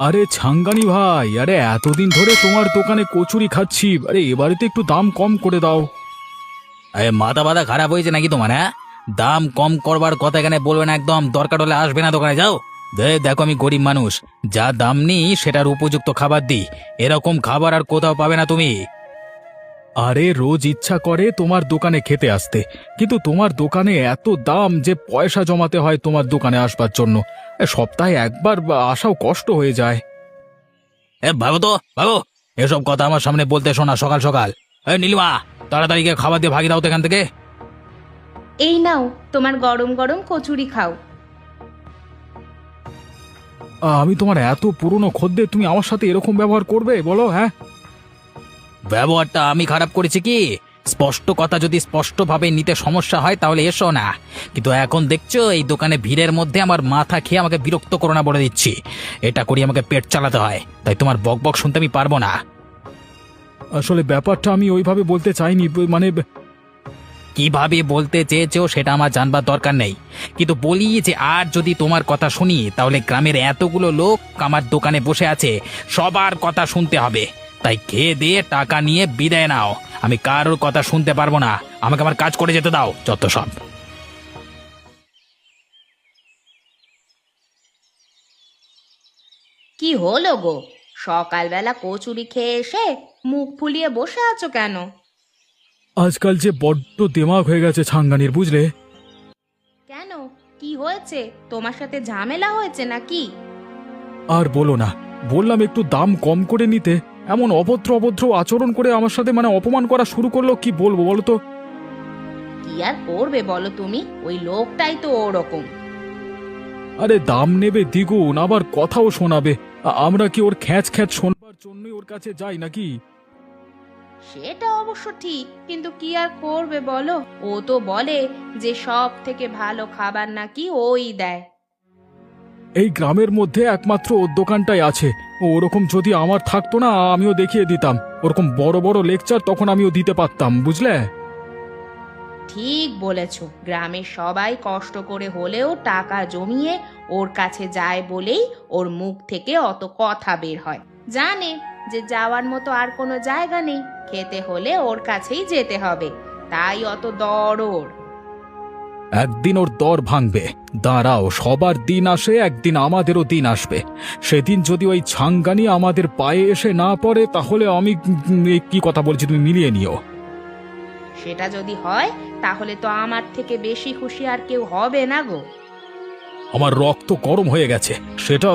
আরে ছাঙ্গানি ভাই, আরে এতদিন ধরে তোমার দোকানে কচুরি খাচ্ছি, আরে এবারে তো একটু দাম কম করে দাও। মাথা বাধা খারাপ হয়েছে নাকি তোমার? হ্যাঁ, দাম কম করবার কথা এখানে বলবে না, একদম দরকার হলে আসবে না দোকানে, যাও। দেখো আমি গরিব মানুষ, যা দাম নিই সেটার উপযুক্ত খাবার দিই, এরকম খাবার আর কোথাও পাবে না তুমি। আরে রোজ ইচ্ছা করে তোমার দোকানে খেতে আসতে, কিন্তু তোমার দোকানে এত দাম যে পয়সা জমাতে হয় তোমার দোকানে আসবার জন্য। সপ্তাহে একবার আসাও কষ্ট হয়ে যায়। ভাবো তো ভাবো, এসব কথা আমার সামনে বলতে শোনা সকাল সকাল। নীলিমা, তাড়াতাড়ি গিয়ে খাবার দিয়ে ভাগি দাও তো এখান থেকে। এই নাও, তোমার গরম গরম কচুরি খাও। আমি তোমার এত পুরনো খদ্দের, তুমি আমার সাথে এরকম ব্যবহার করবে বলো? হ্যাঁ, ব্যবহারটা আমি খারাপ করেছি কি? স্পষ্ট কথা যদি স্পষ্টভাবে নিতে সমস্যা হয় তাহলে এসো না, কিন্তু এখন দেখছো এই দোকানে ভিড়ের মধ্যে আমার মাথা খেয়ে আমাকে বিরক্ত করো না বলে দিচ্ছি। এটা করি আমাকে পেট চালাতে হয়, তাই তোমার বক বক শুনতে আমি পারবো না। আসলে ব্যাপারটা আমি ওইভাবে বলতে চাইনি, মানে কিভাবে বলতে চেয়েছো সেটা আমার জানবার দরকার নেই, কিন্তু বলি যে আর যদি তোমার কথা শুনি তাহলে গ্রামের এতগুলো লোক আমার দোকানে বসে আছে, সবার কথা শুনতে হবে। তাই খেয়ে দিয়ে টাকা নিয়ে বিদায় নাও, আমি কারোর কথা শুনতে পারবো না, আমাকে আমার কাজ করে যেতে দাও যত সব। কি হলো গো? সকালবেলা কচুরি খেয়ে এসে মুখ ফুলিয়ে বসে আছো কেন? আজকাল যে বড্ড দেমাগ হয়ে গেছে ছাঙ্গানির, বুঝলে? কেন, কি হয়েছে? তোমার সাথে ঝামেলা হয়েছে নাকি? আর বলো না, বললাম একটু দাম কম করে নিতে, এমন অভদ্র অভদ্র আচরণ করে আমার সাথে মানে অপমান করা শুরু করলো, কি বলবো বলো তো? কি আর করবে বলো তুমি, ওই লোকটাই তো ওরকম। আরে দাম নেবে দ্বিগুণ, আবার কথাও শোনাবে। আমরা কি ওর খ্যাচ খ্যাচ শোনবার জন্যই ওর কাছে যাই নাকি? সেটা অবশ্য ঠিক, কিন্তু কি আর করবে বলো, ও তো বলে যে সব থেকে ভালো খাবার নাকি ওই দেয়। এই গ্রামের মধ্যে একমাত্র ওর দোকানটাই আছে। ওরকম যদি আমার থাকতো না, আমিও দেখিয়ে দিতাম ওরকম বড় বড় লেকচার, তখন আমিও দিতে পারতাম, বুঝলে? ঠিক বলেছ, গ্রামের সবাই কষ্ট করে হলেও টাকা জমিয়ে ওর কাছে যায় বলেই ওর মুখ থেকে অত কথা বের হয়। জানে যে যাওয়ার মতো আর কোনো জায়গা নেই, খেতে হলে ওর কাছেই যেতে হবে, তাই অত দরদ। একদিন ওর দর ভাঙবে, দাঁড়াও, সবার দিন আসে, একদিন আমাদেরও দিন আসবে। সেদিন যদি ওই ছাঙ্গানি আমাদের পায়ে এসে না পড়ে, তাহলে আমি কি কথা বলছি তুমি মিলিয়ে নিও। সেটা যদি হয় তাহলে তো আমার থেকে বেশি খুশি আর কেউ হবে না গো। আমার রক্ত গরম হয়ে গেছে, সেটা